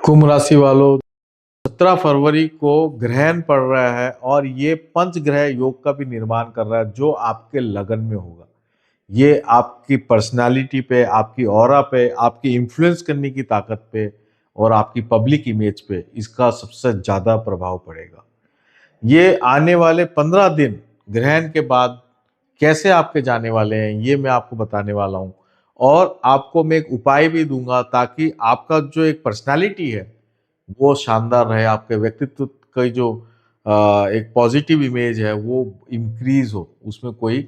कुंभ राशि वालों, 17 फरवरी को ग्रहण पड़ रहा है और ये पंच ग्रह योग का भी निर्माण कर रहा है जो आपके लगन में होगा। ये आपकी पर्सनालिटी पे, आपकी ऑरा पे, आपकी इन्फ्लुएंस करने की ताकत पे और आपकी पब्लिक इमेज पे इसका सबसे ज्यादा प्रभाव पड़ेगा। ये आने वाले 15 दिन ग्रहण के बाद कैसे आपके जाने वाले हैं ये मैं आपको बताने वाला हूँ। और आपको मैं एक उपाय भी दूंगा ताकि आपका जो एक पर्सनालिटी है वो शानदार रहे, आपके व्यक्तित्व की जो एक पॉजिटिव इमेज है वो इंक्रीज हो, उसमें कोई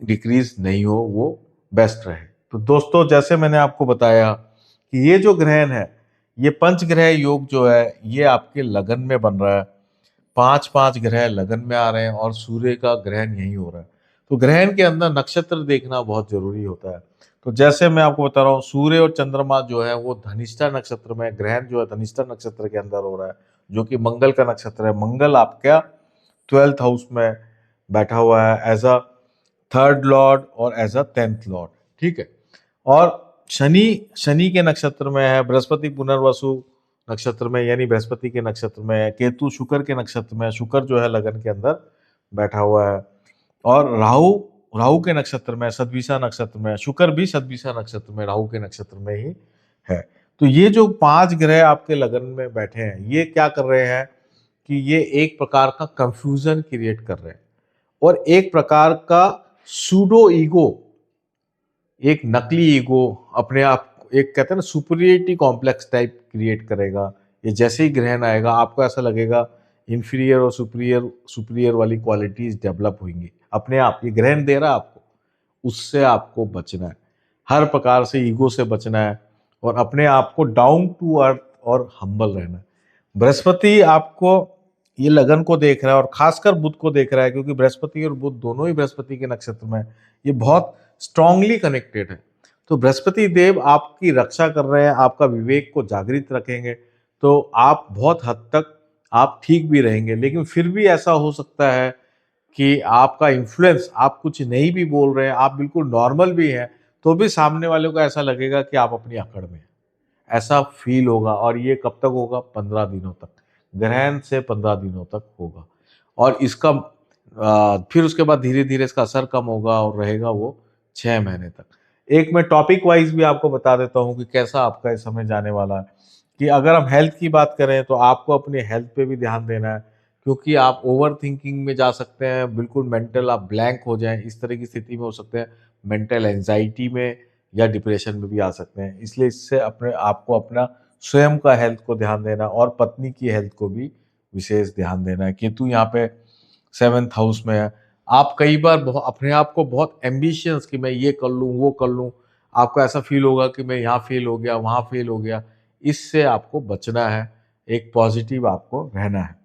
डिक्रीज नहीं हो, वो बेस्ट रहे। तो दोस्तों, जैसे मैंने आपको बताया कि ये जो ग्रहण है, ये पंच ग्रह योग जो है ये आपके लगन में बन रहा है। पांच पांच ग्रह लगन में आ रहे हैं और सूर्य का ग्रहण यही हो रहा है। तो ग्रहण के अंदर नक्षत्र देखना बहुत जरूरी होता है। तो जैसे मैं आपको बता रहा हूँ, सूर्य और चंद्रमा जो है वो धनिष्ठा नक्षत्र में, ग्रहण जो है धनिष्ठा नक्षत्र के अंदर हो रहा है, जो कि मंगल का नक्षत्र है। मंगल आपका 12th हाउस में बैठा हुआ है एज अ थर्ड लॉर्ड और एज अ 10th लॉर्ड। ठीक है। और शनि शनि के नक्षत्र में है, बृहस्पति पुनर्वसु नक्षत्र में यानी बृहस्पति के नक्षत्र में है, केतु शुक्र के नक्षत्र में है, शुक्र जो है लगन के अंदर बैठा हुआ है। और राहु राहु के नक्षत्र में, सदभिषा नक्षत्र में, शुक्र भी सदभिषा नक्षत्र में, राहु के नक्षत्र में ही है। तो ये जो पांच ग्रह आपके लगन में बैठे हैं ये क्या कर रहे हैं कि ये एक प्रकार का कंफ्यूजन क्रिएट कर रहे हैं और एक प्रकार का सूडो ईगो, एक नकली ईगो, अपने आप एक कहते हैं ना सुपीरियरिटी कॉम्प्लेक्स टाइप क्रिएट करेगा। ये जैसे ही ग्रहण आएगा आपको ऐसा लगेगा इंफीरियर और सुपीरियर सुपीरियर वाली क्वालिटीज डेवलप होंगी अपने आप। ये ग्रहण दे रहा है आपको, उससे आपको बचना है, हर प्रकार से ईगो से बचना है और अपने आप को डाउन टू अर्थ और हम्बल रहना है। बृहस्पति आपको ये लगन को देख रहा है और खासकर बुध को देख रहा है, क्योंकि बृहस्पति और बुध दोनों ही बृहस्पति के नक्षत्र में ये बहुत स्ट्रांगली कनेक्टेड है। तो बृहस्पति देव आपकी रक्षा कर रहे हैं, आपका विवेक को जागृत रखेंगे, तो आप बहुत हद तक आप ठीक भी रहेंगे। लेकिन फिर भी ऐसा हो सकता है कि आपका इन्फ्लुएंस, आप कुछ नहीं भी बोल रहे हैं, आप बिल्कुल नॉर्मल भी हैं, तो भी सामने वाले को ऐसा लगेगा कि आप अपनी अकड़ में हैं, ऐसा फील होगा। और ये कब तक होगा? 15 दिनों तक, ग्रहण से 15 दिनों तक होगा। और इसका फिर उसके बाद धीरे धीरे इसका असर कम होगा और रहेगा वो 6 महीने तक। एक मैं टॉपिक वाइज भी आपको बता देता हूँ कि कैसा आपका इस समय जाने वाला है। कि अगर हम हेल्थ की बात करें तो आपको अपने हेल्थ पे भी ध्यान देना है, क्योंकि आप ओवर थिंकिंग में जा सकते हैं, बिल्कुल मेंटल आप ब्लैंक हो जाएं, इस तरह की स्थिति में हो सकते हैं, मेंटल एंजाइटी में या डिप्रेशन में भी आ सकते हैं। इसलिए इससे अपने आपको अपना स्वयं का हेल्थ को ध्यान देना और पत्नी की हेल्थ को भी विशेष ध्यान देना है। केतु यहाँ पे 7th हाउस में है। आप कई बार अपने आप को बहुत एम्बिशियस कि मैं ये कर लूँ वो कर लूँ, आपको ऐसा फील होगा कि मैं यहाँ फेल हो गया वहाँ फेल हो गया। इससे आपको बचना है, एक पॉजिटिव आपको रहना है।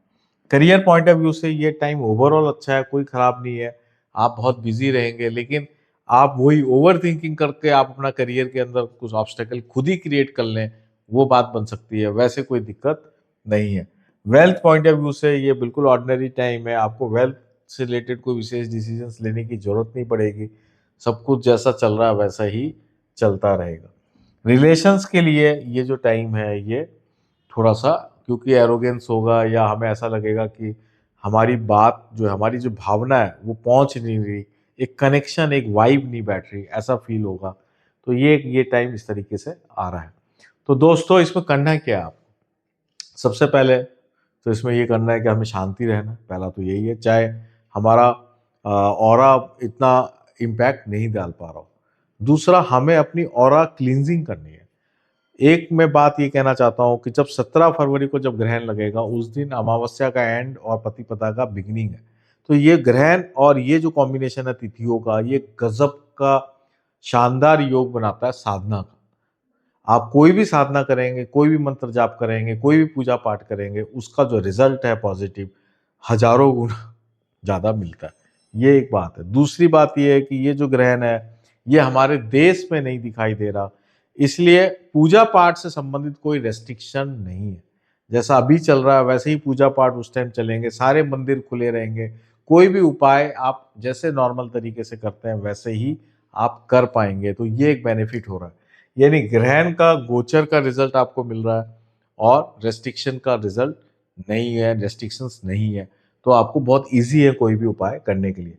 करियर पॉइंट ऑफ व्यू से ये टाइम ओवरऑल अच्छा है, कोई खराब नहीं है। आप बहुत बिजी रहेंगे, लेकिन आप वही ओवर थिंकिंग करके आप अपना करियर के अंदर कुछ ऑब्स्टेकल खुद ही क्रिएट कर लें, वो बात बन सकती है। वैसे कोई दिक्कत नहीं है। वेल्थ पॉइंट ऑफ व्यू से ये बिल्कुल ऑर्डिनरी टाइम है, आपको वेल्थ से रिलेटेड कोई विशेष डिसीजंस लेने की जरूरत नहीं पड़ेगी। सब कुछ जैसा चल रहा है वैसा ही चलता रहेगा। रिलेशंस के लिए ये जो टाइम है ये थोड़ा सा, क्योंकि एरोगेंस होगा या हमें ऐसा लगेगा कि हमारी बात जो है, हमारी जो भावना है वो पहुंच नहीं रही, एक कनेक्शन, एक वाइब नहीं बैठ रही, ऐसा फील होगा। तो ये टाइम इस तरीके से आ रहा है। तो दोस्तों, इसमें करना क्या है? आप सबसे पहले तो इसमें ये करना है कि हमें शांति रहना, पहला तो यही है। चाहे हमारा ऑरा इतना इम्पैक्ट नहीं डाल पा रहा हो। दूसरा, हमें अपनी ऑरा क्लींजिंग करनी है। एक मैं बात ये कहना चाहता हूँ कि जब 17 फरवरी को जब ग्रहण लगेगा उस दिन अमावस्या का एंड और पतिपदा का बिगिनिंग है। तो ये ग्रहण और ये जो कॉम्बिनेशन है तिथियों का, ये गजब का शानदार योग बनाता है साधना का। आप कोई भी साधना करेंगे, कोई भी मंत्र जाप करेंगे, कोई भी पूजा पाठ करेंगे, उसका जो रिजल्ट है पॉजिटिव, हजारों गुना ज्यादा मिलता है। ये एक बात है। दूसरी बात ये है कि ये जो ग्रहण है ये हमारे देश में नहीं दिखाई दे रहा, इसलिए पूजा पाठ से संबंधित कोई रेस्ट्रिक्शन नहीं है। जैसा अभी चल रहा है वैसे ही पूजा पाठ उस टाइम चलेंगे, सारे मंदिर खुले रहेंगे, कोई भी उपाय आप जैसे नॉर्मल तरीके से करते हैं वैसे ही आप कर पाएंगे। तो ये एक बेनिफिट हो रहा है, यानी ग्रहण का गोचर का रिजल्ट आपको मिल रहा है और रेस्ट्रिक्शन का रिजल्ट नहीं है, रेस्ट्रिक्शंस नहीं है, तो आपको बहुत ईजी है कोई भी उपाय करने के लिए।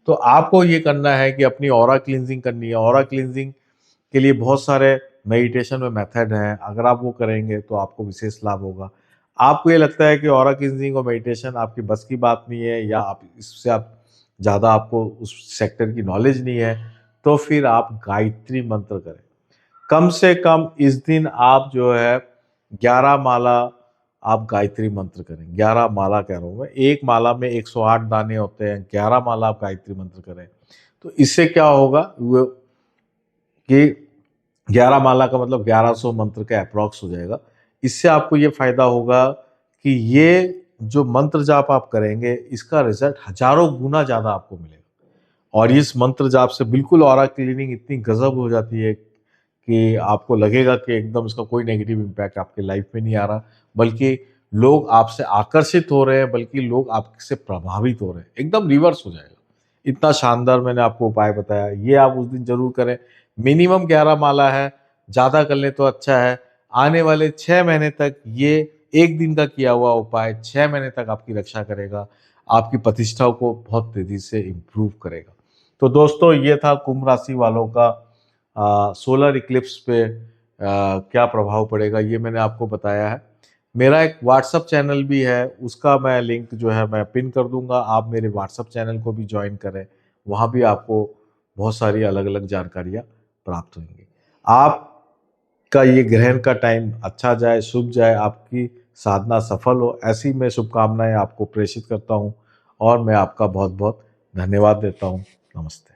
तो आपको ये करना है कि अपनी ऑरा क्लींजिंग करनी है। ऑरा क्लींजिंग के लिए बहुत सारे मेडिटेशन में मेथड हैं, अगर आप वो करेंगे तो आपको विशेष लाभ होगा। आपको ये लगता है कि ऑरा क्लींजिंग और मेडिटेशन आपकी बस की बात नहीं है, या आप इससे आप ज़्यादा आपको उस सेक्टर की नॉलेज नहीं है, तो फिर आप गायत्री मंत्र करें। कम से कम इस दिन आप जो है 11 माला आप गायत्री मंत्र करें। 11 माला कह रहा हूँ मैं, एक माला में 108 दाने होते हैं, 11 माला आप गायत्री मंत्र करें। तो इससे क्या होगा वो कि 11 माला का मतलब 1100 मंत्र का अप्रॉक्स हो जाएगा। इससे आपको ये फायदा होगा कि ये जो मंत्र जाप आप करेंगे, इसका रिजल्ट हजारों गुना ज़्यादा आपको मिलेगा। और इस मंत्र जाप से बिल्कुल ऑरा क्लीनिंग इतनी गजब हो जाती है कि आपको लगेगा कि एकदम इसका कोई नेगेटिव इम्पैक्ट आपके लाइफ में नहीं आ रहा, बल्कि लोग आपसे आकर्षित हो रहे हैं, बल्कि लोग आपसे प्रभावित हो रहे हैं। एकदम रिवर्स हो जाएगा। इतना शानदार मैंने आपको उपाय बताया, ये आप उस दिन जरूर करें। मिनिमम 11 माला है, ज़्यादा कर ले तो अच्छा है। आने वाले 6 महीने तक ये एक दिन का किया हुआ उपाय 6 महीने तक आपकी रक्षा करेगा, आपकी प्रतिष्ठा को बहुत तेजी से इम्प्रूव करेगा। तो दोस्तों, ये था कुंभ राशि वालों का सोलर इक्लिप्स पे क्या प्रभाव पड़ेगा, ये मैंने आपको बताया है। मेरा एक व्हाट्सअप चैनल भी है, उसका मैं लिंक जो है मैं पिन कर दूंगा। आप मेरे व्हाट्सअप चैनल को भी ज्वाइन करें, वहाँ भी आपको बहुत सारी अलग अलग जानकारियाँ प्राप्त होंगी। आपका ये ग्रहण का टाइम अच्छा जाए, शुभ जाए, आपकी साधना सफल हो, ऐसी मैं शुभकामनाएं आपको प्रेषित करता हूँ और मैं आपका बहुत बहुत धन्यवाद देता हूँ। नमस्ते।